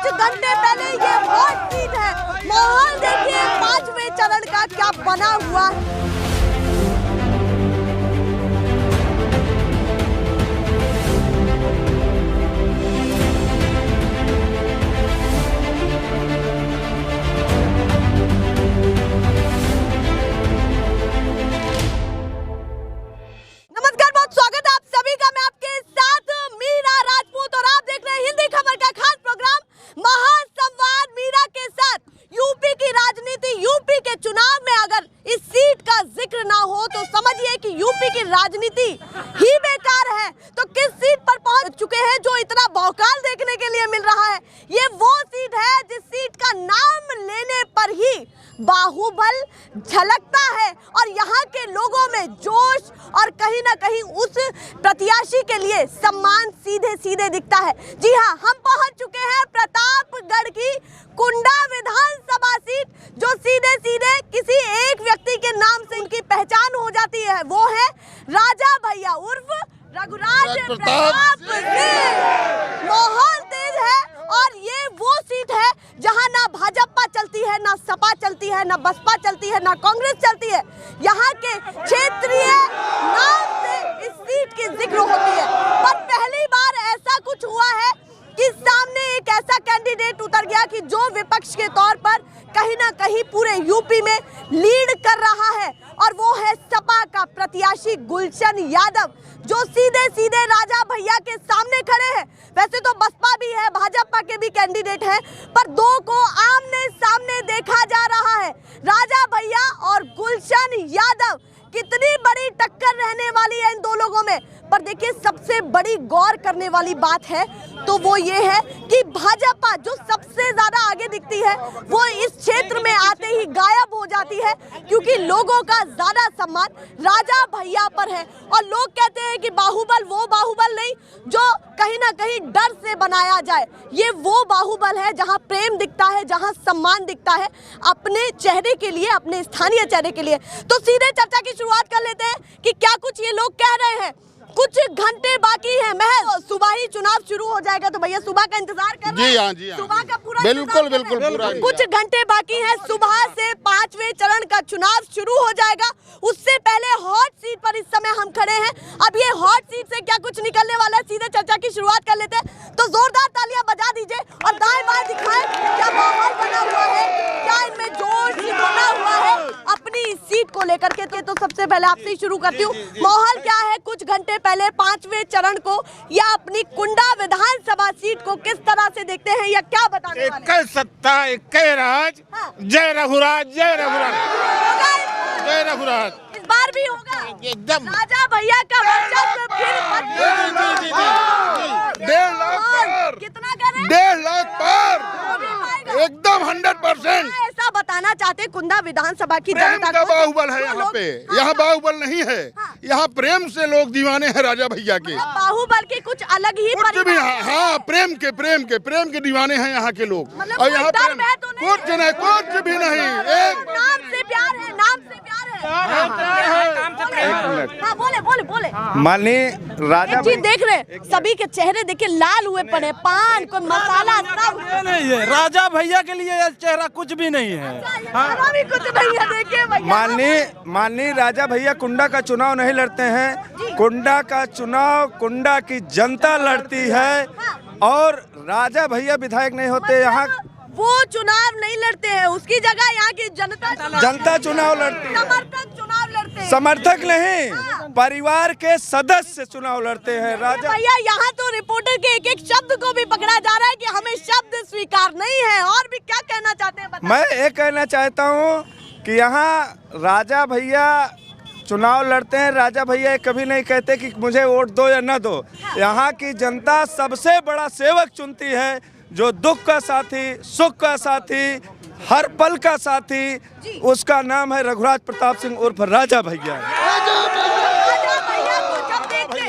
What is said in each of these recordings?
कुछ घंटे पहले ये हॉट सीट है। माहौल देखिए 5वें चरण का क्या बना हुआ है। नमस्कार, बहुत स्वागत है आप सभी का। मैं आपके साथ मीरा राजपूत और आप देख रहे हैं हिंदी खबर का खास प्रोग्राम महासंवाद मीरा के साथ। यूपी की राजनीति, यूपी के चुनाव में अगर इस सीट का जिक्र ना हो तो समझिए कि यूपी की राजनीति ही बेकार है। तो किस सीट पर पहुंच चुके हैं जो इतना भौकाल देखने के लिए मिल रहा है? ये वो सीट है जिस सीट का नाम लेने पर ही बाहुबल झलकता है और यहाँ के लोगों में जोश और कहीं ना कहीं उस प्रत्याशी के लिए सम्मान सीधे सीधे दिखता है। जी हाँ, हम पहुंच चुके हैं प्रतापगढ़ की कुंडा विधानसभा सीट, जो सीधे सीधे किसी एक व्यक्ति के नाम से इनकी पहचान हो जाती है। वो है राजा भैया उर्फ रघुराज प्रताप सिंह। माहौल तेज है और ये वो सीट है जहां ना भाजपा चलती है, ना सपा चलती है, ना बसपा चलती है, ना कांग्रेस चलती है। यहाँ के क्षेत्रीय नाम से इस सीट की जिक्र होती है। पर पहली बार ऐसा कुछ हुआ है कि सामने एक ऐसा कैंडिडेट उतर गया कि जो विपक्ष के तौर पर कहीं ना कहीं पूरे यूपी में लीड कर रहा है, और वो है सपा का प्रत्याशी गुलशन यादव, जो सीधे सीधे राजा भैया के सामने खड़े हैं। वैसे तो बसपा भी है, भाजपा के भी कैंडिडेट हैं, पर दो को आमने सामने देखा जा रहा है। राजा भैया और गुलशन यादव, कितनी बड़ी टक्कर रहने वाली है इन दो लोगों में। पर देखिए, सबसे बड़ी गौर करने वाली बात है तो वो ये है कि भाजपा जो सबसे ज्यादा आगे दिखती है वो इस क्षेत्र में आते ही गायब हो जाती है, क्योंकि लोगों का ज्यादा सम्मान राजा भैया पर है। और लोग कहते हैं कि बाहुबल वो बाहुबल नहीं जो कहीं ना कहीं डर से बनाया जाए, ये वो बाहुबल है जहां प्रेम दिखता है, जहां सम्मान दिखता है अपने चेहरे के लिए, अपने स्थानीय चेहरे के लिए। तो सीधे चर्चा की शुरुआत कर लेते हैं कि क्या कुछ ये लोग कह रहे हैं। कुछ घंटे बाकी है, महज सुबह ही चुनाव शुरू हो जाएगा, तो भैया सुबह का इंतजार कर रहे हैं? जी हाँ, जी हाँ। सुबह का पूरा बिल्कुल पूरा। कुछ घंटे बाकी है, सुबह से 5वें चरण का चुनाव शुरू हो जाएगा। उससे पहले हॉट सीट पर इस समय हम खड़े हैं। अब ये हॉट सीट से क्या कुछ निकलने वाला है, सीधे चर्चा की शुरुआत कर लेते हैं। तो जोरदार तालियां बजा दीजिए और दाएं बाएं दिखाएं क्या माहौल बना हुआ है, क्या इनमें जोश बना हुआ है अपनी सीट को लेकर के। तो सबसे पहले आपसे ही शुरू करती हूँ, माहौल क्या है कुछ घंटे पहले 5वें चरण को या अपनी कुंडा विधानसभा सीट को किस तरह से देखते हैं, या क्या बताने वाले? एक सत्ता, एक राज। हाँ। जय रघुराज, जय रघुराज, जय रघुराज। इस बार भी होगा एकदम राजा भैया का वर्चस्व फिर 1.5 लाख पार। कितना कह रहे हैं? 1.5 लाख पार, एकदम 100%। ऐसा बताना चाहते कुंडा विधानसभा की जनता का को? बाहुबल है यहाँ पे। यहाँ बाहुबल नहीं है, यहाँ प्रेम से लोग दीवाने हैं राजा भैया के। बाहुबल के कुछ अलग ही भी हाँ, प्रेम के दीवाने हैं यहाँ के लोग। मतलब और यहाँ डर है तो नहीं? कुछ भी नहीं। नाम से प्यार है, नाम से प्यार है। हाँ, बोले। माननीय राजा एक चीज देख रहे, सभी के चेहरे देखिए लाल हुए पड़े, पान को मसाला सब नहीं है। राजा भैया के लिए चेहरा कुछ भी नहीं है। भी कुछ नहीं है। देखिए भैया, माननीय राजा भैया कुंडा का चुनाव नहीं लड़ते हैं, कुंडा का चुनाव कुंडा की जनता लड़ती है, और राजा भैया विधायक नहीं होते यहाँ। वो चुनाव नहीं लड़ते हैं, उसकी जगह यहाँ की जनता चुनाव लड़ती है। समर्थक चुनाव लड़ते हैं। समर्थक नहीं, परिवार के सदस्य चुनाव लड़ते हैं। राजा भैया, यहाँ तो रिपोर्टर के एक एक शब्द को भी पकड़ा जा रहा है कि हमें शब्द स्वीकार नहीं है। और भी क्या कहना चाहते हैं बताइए? मैं ये कहना चाहता हूँ कि यहाँ राजा भैया चुनाव लड़ते हैं। राजा भैया कभी नहीं कहते कि मुझे वोट दो या न दो। यहाँ की जनता सबसे बड़ा सेवक चुनती है, जो दुख का साथी, सुख का साथी, हर पल का साथी, उसका नाम है रघुराज प्रताप सिंह उर्फ राजा भैया।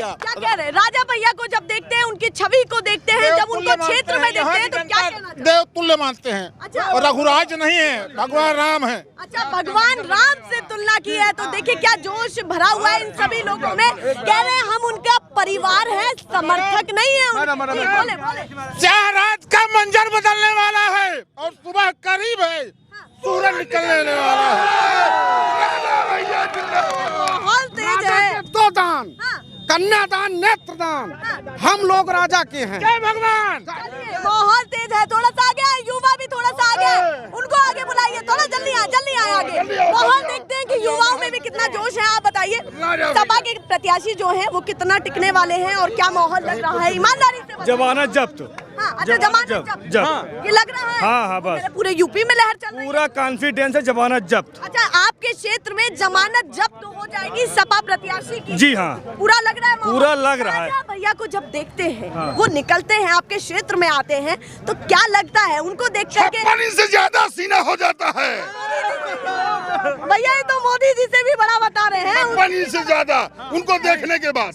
क्या कह रहे हैं? राजा भैया को जब देखते हैं, उनकी छवि को देखते हैं, जब उनको क्षेत्र में देखते हैं, तो क्या कहना चाहते हैं? देव तुल्य मानते हैं। अच्छा। और रघुराज नहीं है, भगवान राम है। अच्छा, भगवान राम से तुलना की है, तो देखिए क्या जोश भरा हुआ है इन सभी लोगों में। कह रहे हैं हम उनका परिवार है, समर्थक नहीं है। बोले। चार रात का मंजर बदलने कन्यादान नेत्रदान हम लोग राजा के हैं। जय भगवान। बहुत तेज है, थोड़ा सा आगे आए, युवा भी थोड़ा सा आगे, उनको आगे बुलाइए, थोड़ा जल्दी आए आगे। माहौल देखते हैं कि युवाओं में भी कितना जोश है। आप बताइए सपा के प्रत्याशी जो हैं वो कितना टिकने वाले हैं और क्या माहौल लग रहा है? ईमानदारी से बताइए। जमानत जब्त। हाँ, अच्छा जमानत जब्त ये लग रहा है। हाँ, बस पूरे यूपी में लहर चल रही है। पूरा कॉन्फिडेंस है, जमानत जब्त। अच्छा, आपके क्षेत्र में जमानत जब्त हो जाएगी सपा प्रत्याशी की? जी हाँ, पूरा लग रहा है माहौल? पूरा लग रहा है। राजा भैया को जब देखते हैं वो निकलते हैं आपके क्षेत्र में आते हैं तो क्या लगता है उनको देख करके? पानी से ज्यादा सीना हो जाता है भैया, ये तो मोदी जी से भी बड़ा बता रहे हैं। पानी से ज्यादा उनको देखने के बाद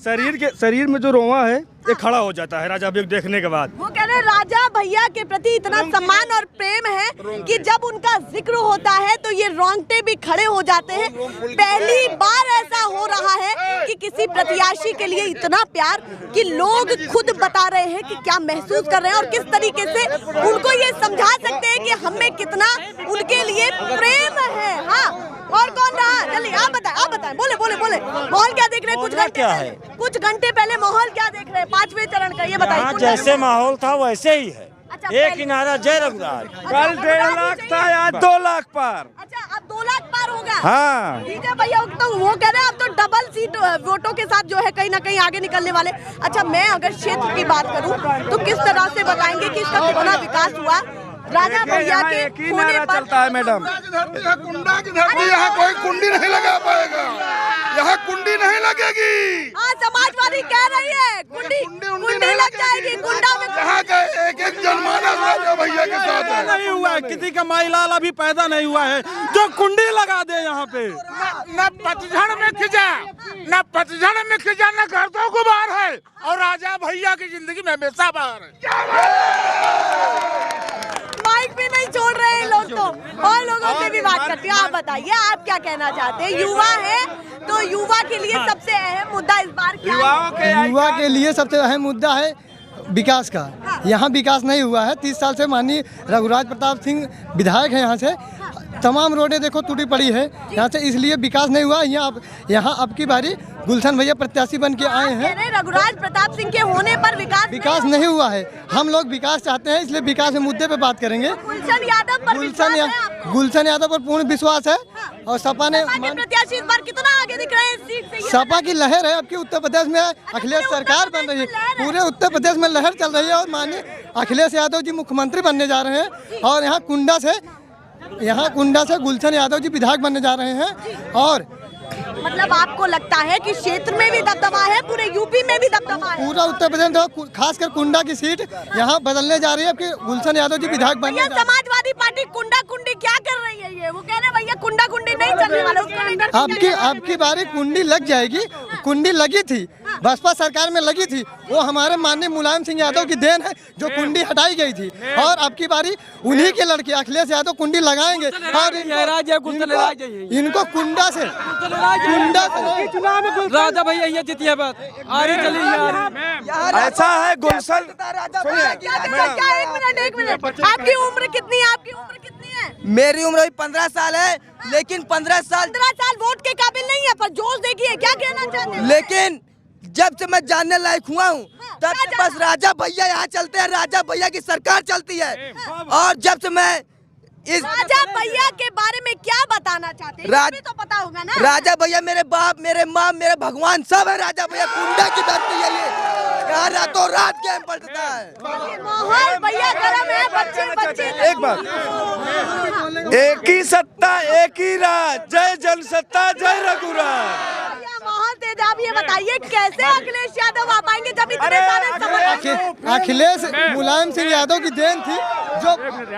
शरीर में जो रोवा है ये खड़ा हो जाता है राजा भैया को देखने के बाद। वो कह रहे हैं राजा भैया के प्रति इतना सम्मान और प्रेम है कि जब उनका जिक्र होता है तो ये रोंगटे भी खड़े हो जाते हैं। पहली बार ऐसा हो रहा है कि किसी प्रत्याशी के लिए इतना प्यार कि लोग खुद बता रहे हैं कि क्या महसूस कर रहे हैं और किस तरीके से उनको ये समझा सकते हैं कि हमें कितना उनके लिए प्रेम है। हाँ, और कौन रहा? जल्दी आप बताएं, बोले माहौल क्या देख रहे हैं? कुछ घंटे पहले माहौल क्या देख रहे हैं 5वें चरण का, ये बताइए। जैसे माहौल था वैसे ही है। अच्छा, एक ही नारा जय रघुराज। कल 1.5 लाख था, आज 2 लाख पार। अच्छा, अब 2 लाख पार होगा। हाँ, ठीक है भैया, तो वो कह रहे हैं अब तो डबल सीट वोटों के साथ जो है कहीं ना कहीं आगे निकलने वाले। अच्छा, मैं अगर क्षेत्र की बात करूं तो किस तरह से बताएंगे कि इसका कितना विकास हुआ राजा भैया के होने पर? चलता है मैडम, कुंडा की धरती, यहाँ कोई कुंडी नहीं लगा पाएगा, यहाँ कुंडी नहीं लगेगी। हाँ, समाजवादी कह रही है कुंडी लग जाएगी। कुंडा में यहाँ का एक जनमानस राजा भैया के साथ है। नहीं हुआ है, किसी का माई लाल अभी पैदा नहीं हुआ है जो कुंडी लगा दे यहाँ पे। न पतझड़ में खिंचा न गर्दों गुबार है और राजा भैया की जिंदगी में हमेशा बाहर है। माइक भी नहीं छोड़ रहे हैं लोग तो, और लोगों से भी बात करती हूँ। आप बताइए, आप क्या कहना चाहते हैं? युवा है तो युवा के लिए सबसे अहम मुद्दा इस बार क्या है? युवा के लिए सबसे अहम मुद्दा है विकास का। यहाँ विकास नहीं हुआ है। 30 साल से माननीय रघुराज प्रताप सिंह विधायक हैं, यहाँ से तमाम रोडें देखो टूटी पड़ी है यहाँ से, इसलिए विकास नहीं हुआ। यहाँ अब की बारी गुलशन भैया प्रत्याशी बन के आए हैं। रघुराज प्रताप सिंह के होने पर विकास नहीं हुआ है। हम लोग विकास चाहते हैं, इसलिए विकास के मुद्दे पे बात करेंगे। गुलशन यादव पर पूर्ण विश्वास है और सपा ने प्रत्याशी इस बार कितना आगे दिख रहे हैं सीट से? सपा की लहर है। अब की उत्तर प्रदेश में अखिलेश सरकार बन रही है, पूरे उत्तर प्रदेश में लहर चल रही है और माननीय अखिलेश यादव जी मुख्यमंत्री बनने जा रहे हैं और यहाँ कुंडा से गुलशन यादव जी विधायक बनने जा रहे हैं। और मतलब आपको लगता है कि क्षेत्र में भी दबदबा है, पूरे यूपी में भी दबदबा है? पूरा उत्तर प्रदेश, खासकर कुंडा की सीट यहाँ बदलने जा रही है कि गुलशन यादव जी विधायक बनने जा रहे हैं। समाजवादी पार्टी कुंडी क्या कर रही है? ये वो कह रहे भैया कुंडी नहीं चलने वाला, उसको आपकी बारी कुंडी लग जाएगी। कुंडी लगी थी, बसपा सरकार में लगी थी, वो हमारे माननीय मुलायम सिंह यादव की देन है जो कुंडी हटाई गई थी। और अब की बारी उन्हीं के लड़के अखिलेश यादव कुंडी लगाएंगे और इनको कुंडा से राजा भैया ये जीती है बात आगे चली। ऐसा है गुलशन। एक मिनट, आपकी उम्र कितनी है? मेरी उम्र अभी 15 साल है, लेकिन 15 साल वोट के काबिल नहीं है, पर जोश देखिए। क्या कहना चाहते हैं? लेकिन जब से मैं जानने लायक हुआ हूँ तब से बस राजा भैया यहाँ चलते हैं, राजा भैया की सरकार चलती है। और जब से मैं इस राजा भैया के बारे में क्या बताना चाहते हैं? तो पता होगा ना। राजा भैया मेरे बाप, मेरे माँ, मेरे भगवान सब है। राजा भैया कुंडा की धरती है, ये यहाँ रातों रात गेम पलटता है। माहौल भैया गरम है, बच्चे एक बात, एक ही सत्ता एक ही राज, जय जन सत्ता जय रघुराज। माहौल तेज। आप ये बताइए कैसे अखिलेश यादव आ पाएंगे जब इतने सारे अखिलेश मुलायम सिंह यादव की देन थी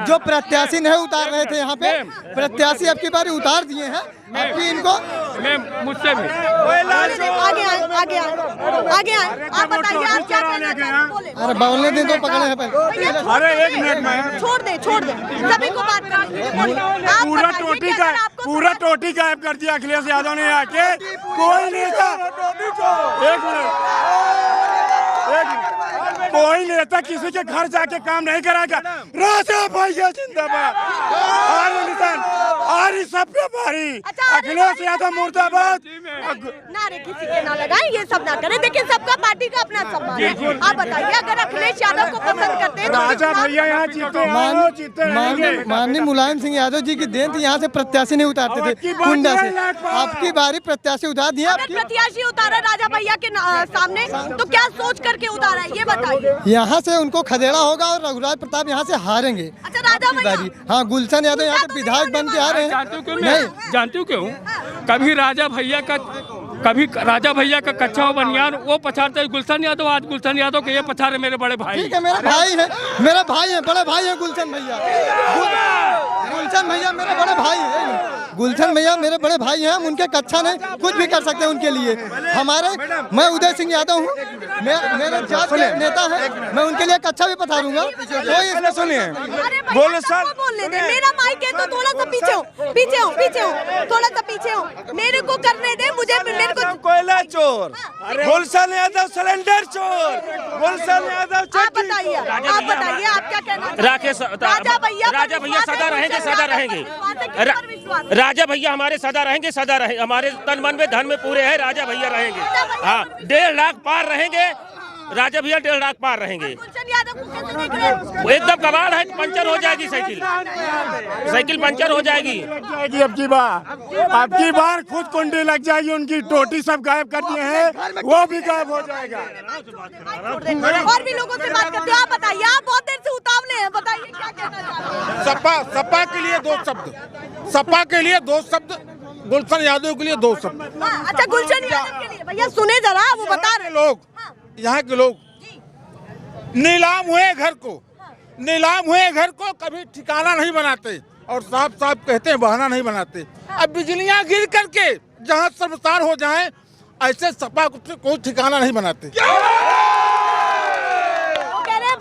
जो प्रत्याशी नहीं उतार रहे थे। यहाँ पे प्रत्याशी अब की बारी उतार दिए हैं। अब इनको मुझसे भी आगे आए। आप बताइए, आप क्या कहना चाहते हैं? अरे बोलने दिन तो पकड़े हैं पहले। अरे 1 मिनट में छोड़ दे सभी को बात करनी। पूरा टोटी गायब कर दिया अखिलेश यादव ने आके। कोई नेता कोई नेता किसी के घर जाके काम नहीं कराएगा। राजा भैया जिंदाबाद। भारी सब पे भारी। अच्छा, अखिलेश यादव मुर्दाबाद। नारे किसी के ना लगाए, ये सब ना करें। देखिए सबका पार्टी का अपना सम्मान है। आप बताइए, अगर अखिलेश यादव को पसंद करते हैं तो राजा भैया यहाँ जीते माननीय मुलायम सिंह यादव जी की देन थी, यहाँ से प्रत्याशी नहीं उतारते थे कुंडा से। आपकी बारी प्रत्याशी उतार दिया। अगर प्रत्याशी उतारा राजा भैया के सामने तो क्या सोच करके उतारा है, ये बताइए। यहाँ से उनको खदेड़ा होगा और रघुराज प्रताप यहाँ से हारेंगे। अच्छा, राजा भैया। हाँ, गुलशन यादव यहाँ के विधायक बन के आ रहे हैं। नहीं जानती हूँ क्यों? कभी राजा भैया का कच्चा बनियान वो पछाड़ते गुलशन यादव, आज गुलशन यादव के ये पछाड़े मेरे बड़े भाई। ठीक है, मेरा भाई है, बड़े भाई है गुलशन भैया। गुलशन भैया मेरे बड़े भाई है। गुलशन भैया मेरे बड़े भाई हैं, हम उनके कच्चा नहीं कुछ भी कर सकते हैं उनके लिए। मैं उदय सिंह यादव हूँ, मेरे जात के नेता है, मैं उनके लिए कच्चा भी पधारूंगा। कोई इसमें सुनिए, बोलो सर, बोलने दे। मेरा माइक है तो थोड़ा सा पीछे हो, थोड़ा सा पीछे हो, मेरे को करने दे। मेरे को कोयला चोर, गुलशन यादव सिलेंडर चोर, गुलशन यादव। आप बताइए, आप क्या कहना चाहते हैं? राजा भैया सदा रहेंगे। राजा भैया हमारे सदा रहेंगे, हमारे तन मन में धन में पूरे हैं। राजा भैया रहेंगे, हाँ, 1.5 लाख पार रहेंगे। राजा भैया 1.5 लाख पार रहेंगे। वो एकदम कबाड़ है, पंचर हो जाएगी साइकिल पंचर हो जाएगी। अब की बार खुद कुंडी लग जाएगी, उनकी टोटी सब गायब कर दिए हैं, वो भी गायब हो जाएगा। और भी लोगों से बात करते हैं। आप बताइए, आप बहुत देर से उतावले हैं, बताइए क्या कहना चाहते हैं? सपा के लिए 2 शब्द, सपा के लिए 2 शब्द, गुलशन यादव के लिए 2 शब्द। अच्छा, गुलशन यादव के लिए भैया सुने जरा, वो बता रहे लोग, यहाँ के लोग नीलाम हुए घर को कभी ठिकाना नहीं बनाते और साफ साफ कहते हैं बहाना नहीं बनाते। अब बिजलियां गिर करके जहाँ सर्वसार हो जाएं, ऐसे सपा को कोई ठिकाना नहीं बनाते।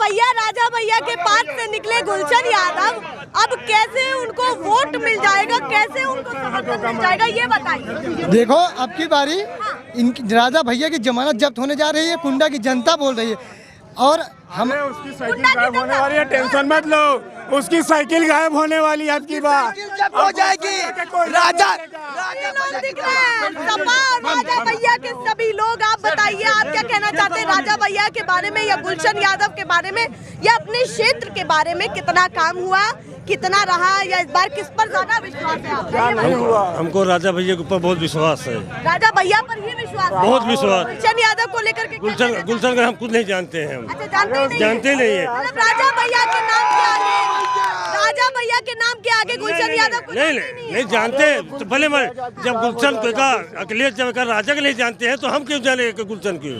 भैया राजा भैया के पास से निकले गुलशन यादव, अब कैसे उनको वोट मिल जाएगा, कैसे उनको समर्थन मिल जाएगा, ये बताइए। देखो, अब की बारी इनकी राजा भैया की जमानत जब्त होने जा रही है, कुंडा की जनता बोल रही है। और हम उसकी साइकिल गायब होने वाली है, टेंशन मत लो, उसकी साइकिल गायब होने वाली है। आपकी बात हो जाएगी। राजा राजा भैया के सभी लोग, आप बताइए, आप क्या कहना चाहते हैं राजा भैया के बारे में या गुलशन यादव के बारे में या अपने क्षेत्र के बारे में? कितना काम हुआ, कितना रहा, या इस बार किस पर ज्यादा विश्वास है आपका? हमको राजा भैया के ऊपर बहुत विश्वास है। राजा भैया पर ही विश्वास, बहुत विश्वास। गुलशन यादव को लेकर के गुलशन का हम खुद नहीं जानते हैं। अच्छा, जानते नहीं है। मतलब राजा भैया के नाम के आगे गुलशन यादव को नहीं जानते। तो भले जब गुलशन का अखिलेश जब का राजा के नहीं जानते हैं तो हम क्यों जाने गुलशन क्यों?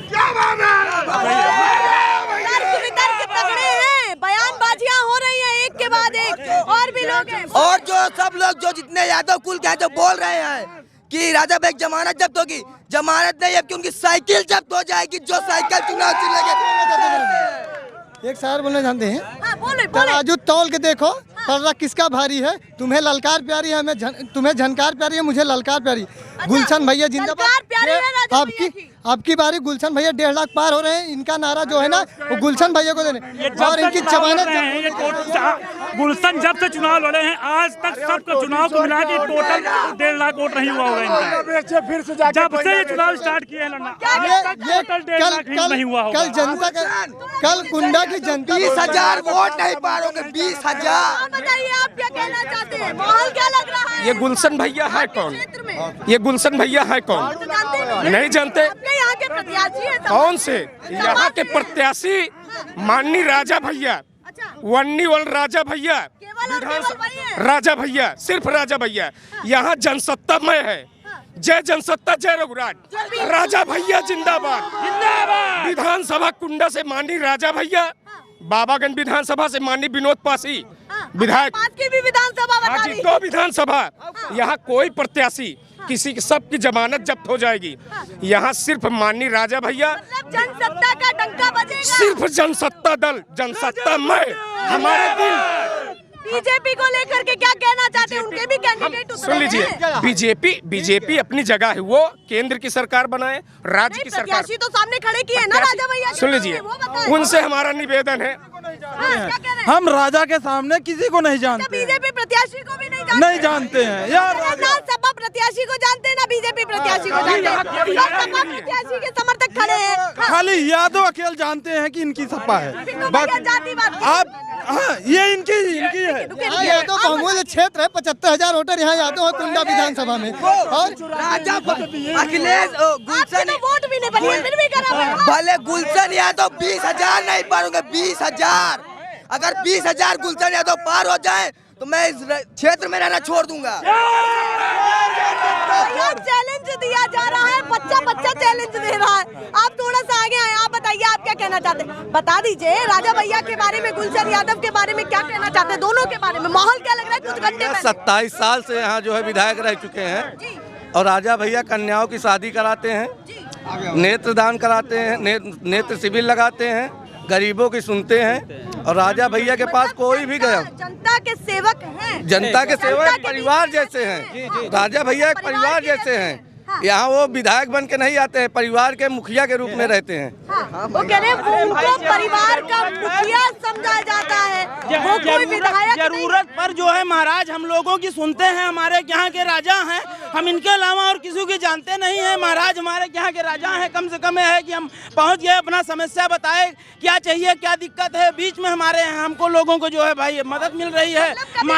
तगड़े हैं, बयानबाजियां हो रही हैं एक के बाद एक, और भी लोग हैं। और जो सब लोग जो जितने यादव कुल के हैं जो बोल रहे हैं कि राजा भाई जमानत जब्त होगी, जमानत नहीं है कि उनकी साइकिल जब्त हो जाएगी, जो साइकिल चुनाव चिन्ह। एक शायर बोलना जानते हैं? हाँ, बोले। तराजू तौल के देखो, पर्रा किसका भारी है, तुम्हें ललकार प्यारी है, तुम्हें झनकार प्यारी है, मुझे ललकार प्यारी। गुलशन भैया जिंदाबाद। आपकी बारी गुलशन भैया 1.5 लाख पार हो रहे हैं। इनका नारा जो है ना, वो गुलशन भैया को देने और इनकी जमानत। गुलशन जब से चुनाव लड़े हैं आज तक सबका चुनाव को मिला के टोटल 1.5 लाख वोट नहीं हुआ होगा इनका। फिर से जब से ये चुनाव स्टार्ट किए हैं लड़ना, ये टोटल 1.5 लाख नहीं हुआ होगा। कल जनता का, कल कुंडा की जनता 20,000 वोट नहीं पार होंगे, 20,000। बताइए, आप क्या कहना चाहते हैं? माहौल क्या लग रहा है? ये गुलशन भैया है कौन? ये गुलशन भैया है कौन? नहीं जानते। यहाँ के प्रत्याशी है कौन से? यहाँ के प्रत्याशी माननीय राजा भैया, वन्नीवल राजा भैया, राजा भैया, सिर्फ राजा भैया। यहाँ जनसत्तामय है, जय जनसत्ता, जय रघुराज। राजा भैया जिंदाबाद। विधानसभा कुंडा से माननीय राजा भैया, बाबागंज विधानसभा से माननीय विनोद पासी विधायक, की भी विधानसभा बता दी। 2 विधानसभा। यहाँ कोई प्रत्याशी किसी की सबकी जमानत जब्त हो जाएगी। यहाँ सिर्फ माननीय राजा भैया, जनसत्ता का डंका बजेगा। सिर्फ जनसत्ता दल, जनसत्ता में हमारे दिल। बीजेपी को लेकर के क्या कहना चाहते हैं? उनके भी कैंडिडेट उतरे सुन लीजिए, हैं। बीजेपी अपनी जगह है, वो केंद्र की सरकार बनाए, राज्य की सरकार। प्रत्याशी तो सामने खड़े किए ना राजा भैया। सुन लीजिए, उनसे हमारा निवेदन है, हम राजा के सामने किसी को नहीं जानते। बीजेपी प्रत्याशी को भी नहीं जानते हैं यार। ना सपा प्रत्याशी को जानते हैं ना बीजेपी प्रत्याशी को जानते हैं। सपा प्रत्याशी के समर्थक खड़े हैं। खाली यादव अकेले जानते हैं कि इनकी सपा है। आप ये इनकी है। यादव बहुमूल्य क्षेत्र है, 75,000 वोटर यहाँ यादव है कुंडा विधानसभा में। और राजा अखिलेश गुलशन वोट भी नहीं बनी, फिर भी करा। भले गुलशन यादव 20,000 नहीं पारोगे, 20,000। अगर 20,000 गुलशन यादव पार हो जाए तो मैं इस क्षेत्र में रहना छोड़ दूंगा। चैलेंज दिया जा रहा है, बच्चा चैलेंज दे रहा है। आप थोड़ा सा आगे आए, आप बताइए आप क्या कहना चाहते हैं। बता दीजिए राजा भैया के बारे में, गुलशन यादव के बारे में क्या कहना चाहते हैं, दोनों के बारे में माहौल क्या लग रहा है कुछ घंटे पहले? 27 साल से यहाँ जो है विधायक रह चुके हैं और राजा भैया कन्याओं की शादी कराते हैं, नेत्रदान कराते हैं, नेत्र शिविर लगाते हैं, गरीबों की सुनते हैं। और राजा भैया के पास कोई भी गया, जनता के सेवक हैं, जनता के सेवक परिवार जैसे हैं। राजा भैया एक परिवार जैसे हैं। यहाँ वो विधायक बन के नहीं आते हैं, परिवार के मुखिया के रूप में रहते हैं। वो कह रहे हैं उनको परिवार का मुखिया समझा जाता है, वो कोई विधायक जरूरत पर जो है महाराज हम लोगों की सुनते हैं। हमारे यहाँ के राजा हैं, हम इनके अलावा और किसी की जानते नहीं है। महाराज हमारे यहाँ के राजा हैं, कम से कम है कि हम पहुँच गए, अपना समस्या बताए, क्या चाहिए क्या दिक्कत है, बीच में हमारे हैं, हमको लोगों को जो है भाई मदद मिल रही है। कभी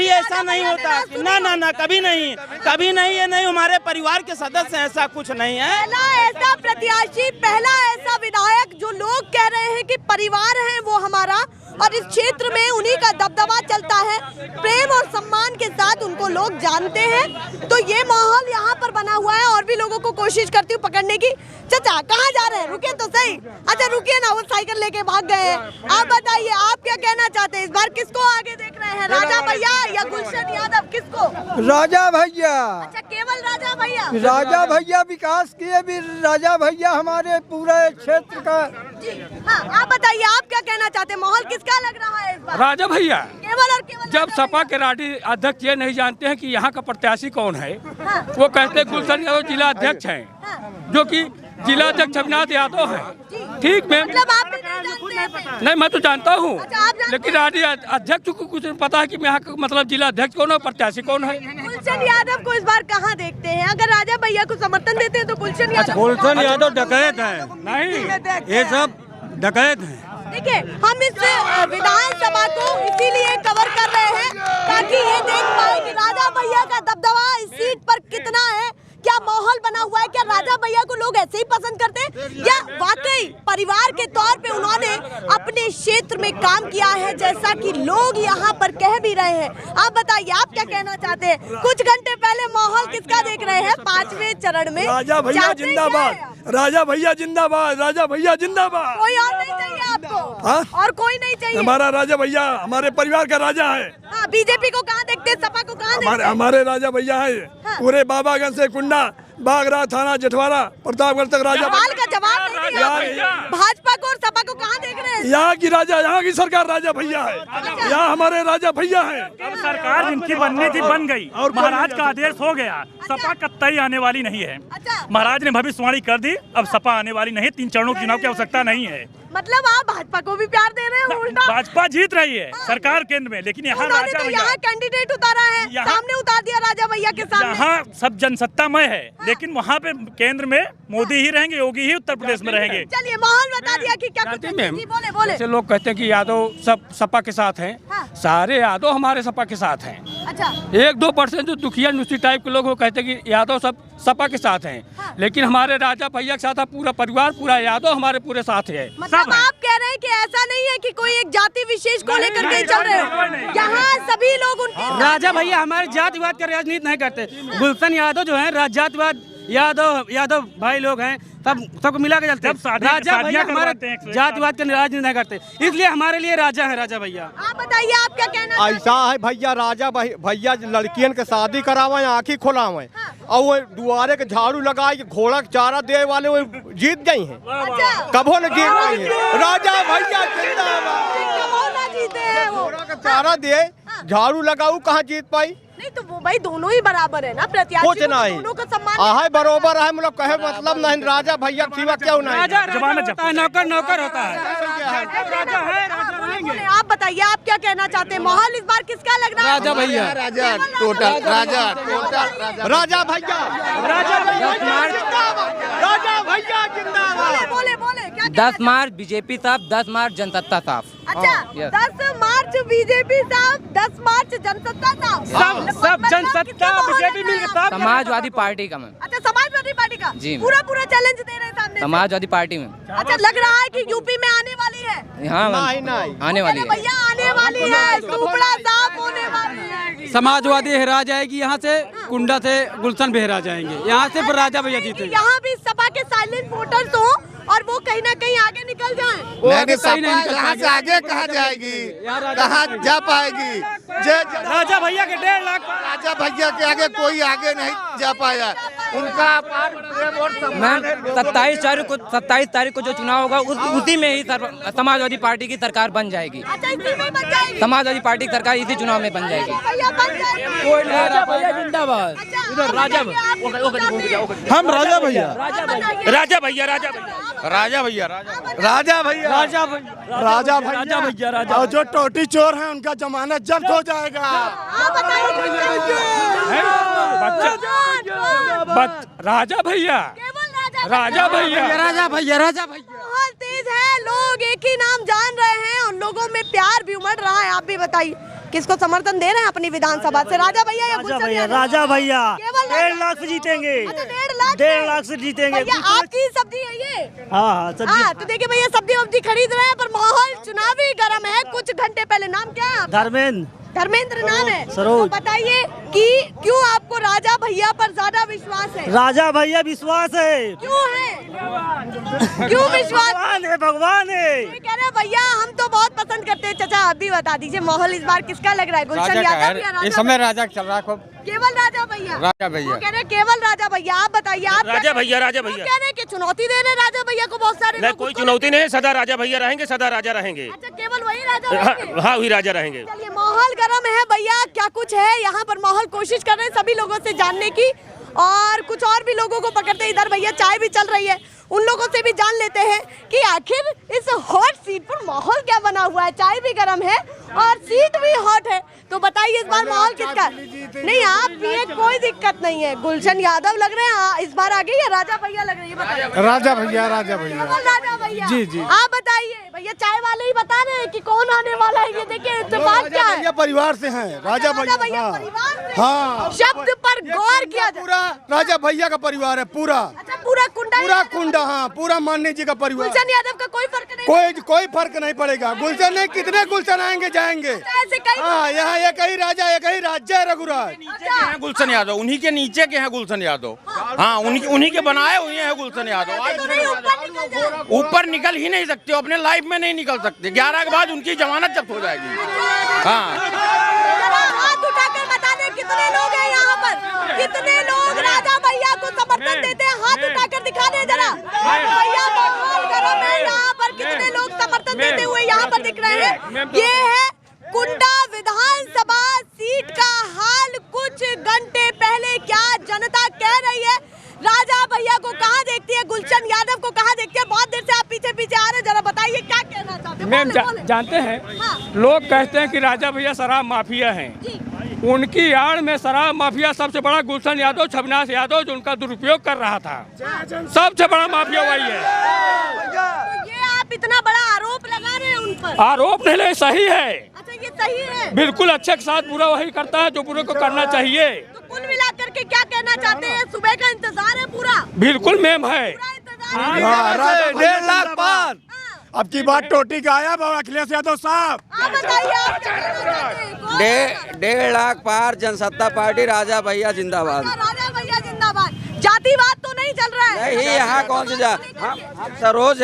ऐसा नहीं होता, ना कभी नहीं, ये नहीं हमारे परिवार के सदस्य, ऐसा कुछ नहीं है। पहला ऐसा प्रत्याशी, पहला ऐसा विधायक जो लोग कह रहे हैं कि परिवार है वो हमारा, और इस क्षेत्र में उन्हीं का दबदबा चलता है, प्रेम और सम्मान के साथ उनको लोग जानते हैं। तो ये माहौल यहाँ पर बना हुआ है, और भी लोगों को कोशिश करती हूँ पकड़ने की। चाचा कहाँ जा रहे हैं, रुके तो सही। अच्छा रुकिए ना, वो साइकिल लेके भाग गए हैं। आप बताइए आप क्या कहना चाहते हैं, इस बार किसको आगे देख रहे हैं, राजा भैया या गुलशन यादव, किसको? राजा भैया। अच्छा केवल राजा भैया। राजा भैया विकास किए भी, राजा भैया हमारे पूरे क्षेत्र का। हाँ आप बताइए आप क्या कहना चाहते हैं, माहौल किसका लग रहा है इस बार? राजा भैया। केवल और केवल जब सपा के राष्ट्रीय अध्यक्ष ये नहीं जानते हैं कि यहाँ का प्रत्याशी कौन है, वो कहते हैं गुलशन यादव जिला अध्यक्ष हैं, जो कि जिला अध्यक्ष अविनाश यादव है। ठीक मैम, मतलब आप भी नहीं जानते हैं? नहीं मैं तो जानता हूँ, अच्छा, लेकिन राष्ट्रीय अध्यक्ष को कुछ नहीं पता है कि यहाँ का मतलब जिला अध्यक्ष कौन है, प्रत्याशी कौन है। गुलशन यादव को इस बार कहाँ देखते हैं? अगर राजा भैया को समर्थन देते हैं तो गुलशन यादव डकैत है, नहीं ये सब डकैत है। देखिए हम इस विधानसभा को इसीलिए कवर कर रहे हैं ताकि ये देख पाए कि राजा भैया का दबदबा इस सीट पर कितना है, क्या माहौल बना हुआ है, क्या राजा भैया को लोग ऐसे ही पसंद करते हैं या वाकई परिवार के तौर पे उन्होंने अपने क्षेत्र में काम किया है, जैसा कि लोग यहाँ पर कह भी रहे हैं। आप बताइए आप क्या कहना चाहते हैं? कुछ घंटे पहले माहौल किसका देख रहे हैं 5वें चरण में? राजा भैया जिंदाबाद, राजा भैया जिंदाबाद, राजा भैया जिंदाबाद। कोई और नहीं चाहिए आपको? हाँ? और कोई नहीं चाहिए? हमारा राजा भैया हमारे परिवार का राजा है। हाँ, बीजेपी को कहाँ देखते हैं, सपा को कहाँ देखते हैं? हमारे राजा भैया है। हाँ। पूरे बाबागंज से कुंडा, बागरा थाना, जठवाड़ा, प्रतापगढ़ तक राजा। सवाल का जवाब नहीं दिया। भाजपा को और सपा को कहाँ देख रहे हैं? यहाँ की राजा, यहाँ की सरकार राजा भैया है, यहाँ हमारे राजा भैया है। अब सरकार जिनकी बननी थी बन गई और महाराज का आदेश हो गया, सपा कतई आने वाली नहीं है। महाराज ने भविष्यवाणी कर दी, अब सपा आने वाली नहीं, 3 चरणों के चुनाव की आवश्यकता नहीं है। मतलब आप भाजपा को भी प्यार दे रहे हैं? उल्टा भाजपा जीत रही है सरकार केंद्र में, लेकिन यहाँ राजा भैया यहाँ कैंडिडेट उतारा है, सामने उतार दिया राजा भैया के सामने। यहाँ सब जनसत्तामय है, लेकिन वहाँ पे केंद्र में मोदी ही रहेंगे, योगी ही उत्तर प्रदेश में रहेंगे। चलिए माहौल बता दिया कि क्या कुछ बोले बोले। जैसे लोग कहते हैं कि यादव सब सपा के साथ हैं, सारे यादव हमारे सपा के साथ हैं। अच्छा 1-2% जो दुखिया नुस्ती टाइप के लोग वो कहते हैं कि यादव सब सपा के साथ हैं, लेकिन हमारे राजा भैया के साथ पूरा परिवार, पूरा यादव हमारे पूरे साथ है। मतलब आप कह रहे हैं कि ऐसा नहीं है कि कोई एक जाति विशेष को लेकर के चल रहे हो, यहाँ सभी लोग उनके राजा भैया हमारे जातिवाद का राजनीति नहीं करते। गुलशन यादव जो है जातिवाद, यादव भाई लोग हैं, सबको मिला के चलते हैं। राजा भैया हमारे जातिवाद का राजनीति नहीं करते, इसलिए हमारे लिए राजा है राजा भैया। आप बताइए आप क्या कहना? ऐसा है भैया, राजा भैया लड़कियन के शादी करावे, आँखी खोलावे, और वो दुआरे के झाड़ू लगाए, घोड़ा चारा दे वाले वो जीत गई हैं। कबो न जीत गई है। राजा भैया जिंदाबाद। जीते हैं वो, चारा दे झाड़ू लगाऊ कहाँ जीत पाई? नहीं तो वो भाई दोनों ही बराबर है ना, प्रत्याशी कुछ नहीं, दोनों का सम्मान आहे बरोबर है, मतलब कहे मतलब नहीं, राजा भैया सिवा क्यों नहीं? राजा होता है, नौकर नौकर होता है। राजा है, बोले आप बताइए आप क्या कहना चाहते हैं, माहौल इस बार किसका लग रहा है? राजा भैया, राजा टोटल, राजा राजा भैया, राजा भैया जिंदाबाद। बोले बोले क्या 10 मार्च बीजेपी साहब, 10 मार्च जनसत्ता साहब। अच्छा 10 मार्च बीजेपी साहब, 10 मार्च जनसत्ता साहब, सब जनसत्ता बीजेपी मिलकर समाजवादी पार्टी का मैम। अच्छा समाजवादी पार्टी का जी पूरा चैलेंज दे रहे हैं सामने समाजवादी पार्टी में। अच्छा लग रहा है कि यूपी में आने वाली है। हाँ नहीं आने वाली है भैया, आने वाली है, सुपड़ा साफ होने वाली है। समाजवादी हरा जाएगी, यहाँ से कुंडा से गुलशन भी हरा जाएंगे, यहाँ से राजा भैया जीतेंगे। यहाँ भी सपा के साइलेंट वोटर्स हो और वो कहीं ना कहीं आगे निकल जाएं। यहाँ से आगे कहाँ जाएगी, कहाँ जा पाएगी? राजा भैया के 1.5 लाख, राजा भैया के आगे कोई आगे नहीं जा पाया। उनका मैम 27 तारीख को जो चुनाव होगा उसी में ही समाजवादी पार्टी की सरकार बन जाएगी। समाजवादी पार्टी की सरकार इसी चुनाव में बन जाएगी। राजा भैया जिंदाबाद। राजा हम राजा भैया, राजा भैया, राजा भैया, राजा भैया, राजा भैया, राजा भैया, राजा भैया, राजा। और जो टोटी चोर हैं उनका जमानत जब्त हो जाएगा। राजा भैया, राजा भैया, राजा भैया, राजा भैया। बहुत तेज है, लोग एक ही नाम जान रहे हैं और लोगों में प्यार भी उमड़ रहा है। आप भी बताइए किसको समर्थन दे रहे हैं अपनी विधानसभा से, राजा भैया या गुलशन यादव? राजा भैया 1.5 लाख से जीतेंगे। अच्छा 1.5 लाख से जीतेंगे। भैया आपकी सब्जी है ये? हाँ हाँ तो देखिए भैया सब्जी वब्जी खरीद रहे हैं, पर माहौल चुनावी गर्म है। कुछ घंटे पहले, नाम क्या है आपका? धर्मेंद्र नाम है। तो बताइए कि क्यों आपको राजा भैया पर ज्यादा विश्वास है? राजा भैया विश्वास है। क्यों है? क्यों विश्वास? भगवान है। कह रहे भैया हम तो बहुत पसंद करते हैं। चाचा आप भी बता दीजिए माहौल इस बार किसका लग रहा है, गुलशन यादव या राजा? इस समय राजा चल रहा है, केवल राजा भैया। राजा भैया, वो कह रहे केवल राजा भैया। आप बताइए आप राजा भैया, राजा भैया कह रहे कि चुनौती दे रहे राजा भैया को बहुत सारे नहीं, लोग। कोई चुनौती नहीं, सदा राजा भैया रहेंगे, सदा राजा रहेंगे। अच्छा केवल वही राजा रहेंगे? हाँ वही राजा रहेंगे। चलिए माहौल गर्म है भैया, क्या कुछ है यहाँ पर माहौल, कोशिश कर रहे हैं सभी लोगों से जानने की और कुछ और भी लोगों को पकड़ते। इधर भैया चाय भी चल रही है, उन लोगों से भी जान लेते हैं कि आखिर इस हॉट सीट पर माहौल क्या बना हुआ है। चाय भी गर्म है और सीट भी हॉट है, तो बताइए इस बार माहौल किसका? नहीं आप पिए कोई दिक्कत नहीं है। गुलशन यादव लग रहे हैं इस बार आगे या राजा भैया लग रहे हैं? राजा भैया, राजा भैया, राजा भैया। जी जी। आप बताइए भैया, चाय वाले ही बता रहे हैं कि कौन आने वाला है। ये देखिए इत्तेफाक क्या है, परिवार से हैं, राजा भैया परिवार से। हाँ, शब्द पर गौर किया जाए। पूरा राजा भैया का परिवार है, पूरा अच्छा पूरा कुंडा, हाँ, पूरा मान्य जी का परिवार। गुलशन यादव का कोई फर्क नहीं? कोई फर्क नहीं पड़ेगा। गुलशन नहीं, कितने गुलशन आएंगे जाएंगे। हाँ यहाँ एक ही राजा, एक ही राज्य है रघुराज। गुलशन यादव उन्हीं के नीचे के हैं, गुलशन यादव। हाँ उन्हीं के बनाए हुए हैं गुलशन यादव। ऊपर निकल ही नहीं सकते, अपने लाइफ में नहीं निकल सकते। 11 के बाद उनकी जमानत जब्त हो जाएगी। हाँ हाथ उठाकर बता दें कितने लोग हैं यहाँ पर, कितने लोग राजा भैया को समर्थन देते हैं, हाथ उठाकर दिखा दें जरा। भैया माहौल गर्म है यहाँ पर, कितने लोग समर्थन देते हुए यहाँ पर दिख रहे हैं। ये है कुंडा विधानसभा सीट का हाल कुछ घंटे पहले क्या जनता कह रही है। राजा भैया को कहाँ देखती है, गुलशन यादव को कहाँ देखती है? बहुत देर से आप पीछे पीछे आ रहे हैं, जरा बताइए क्या कहना चाहते हैं? मैम जानते हैं लोग कहते हैं कि राजा भैया शराब माफिया हैं, उनकी आड़ में शराब माफिया सबसे बड़ा गुलशन यादव, छवनाथ यादव जो उनका दुरुपयोग कर रहा था, सबसे बड़ा माफिया वही है। तो ये आप इतना बड़ा आरोप लगा रहे हैं उन पर? आरोप नहीं, सही है। अच्छा ये सही है, बिल्कुल अच्छे के साथ पूरा वही करता है जो पूरे को करना चाहिए। तो कुल मिलाकर के क्या कहना चाहते हैं? सुबह का इंतजार है पूरा? बिल्कुल मैम है। 1.5 लाख पार। अब की बात टोटी गायब और अखिलेश यादव साहब। आप बताइए आप क्या कहना चाहते हैं? 1.5 लाख पार जनसत्ता पार्टी, राजा भैया जिंदाबाद। राजा भैया जिंदाबाद। जातिवाद तो नहीं चल रहा है? नहीं, यहाँ कौन से हम सरोज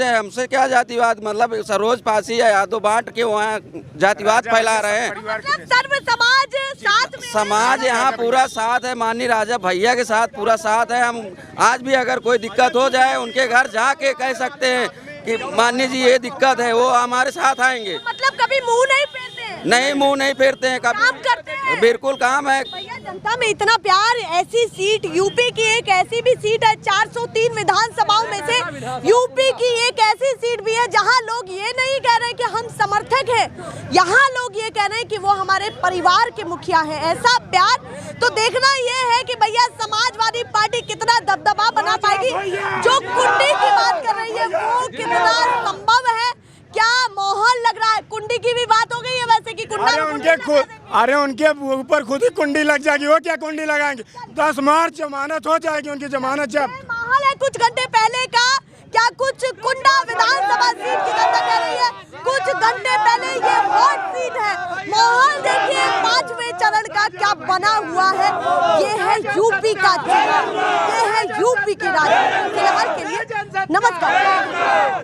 हैं, हमसे क्या जातिवाद, मतलब सरोज पासी है, यादव बांट के वहाँ जातिवाद फैला रहे हैं। मतलब सर्व समाज साथ में, समाज यहाँ पूरा साथ है, माननीय राजा भैया के साथ पूरा साथ है। हम आज भी अगर कोई दिक्कत हो जाए उनके घर जाके कह सकते हैं कि माननीय जी ये दिक्कत है, वो हमारे साथ आएंगे। मतलब कभी मुंह नहीं फेरते हैं? नहीं, मुंह नहीं फेरते हैं। काम करते हैं, बिल्कुल काम है। भैया जनता में इतना प्यार, ऐसी सीट यूपी की एक ऐसी भी सीट है 403 विधानसभाओं में से यूपी की एक ऐसी सीट भी है जहां लोग ये नहीं कह रहे कि हम समर्थक हैं, यहाँ लोग ये कह रहे हैं कि वो हमारे परिवार के मुखिया हैं। ऐसा प्यार तो देखना ये है कि भैया समाजवादी पार्टी कितना दबदबा बना पाएगी। जो कुंडी की बात कर रही है वो कितना संभव है, क्या माहौल लग रहा है? कुंडी की भी बात हो गई है वैसे कि अरे उनके ऊपर खुद ही कुंडी लग जाएगी। वो क्या कुंडी लगाएंगे? 10 मार्च जमानत हो जाएगी उनकी जमानत। जब माहौल है कुछ घंटे पहले का, क्या कुछ कुंडा विधानसभा सीट की जनता कह रही है, कुछ घंटे पहले ये हॉट सीट है। माहौल देखिए 5वें चरण का क्या बना हुआ है। ये है यूपी का चुनाव, ये है यूपी की राजनीति। फिलहाल के लिए नमस्कार।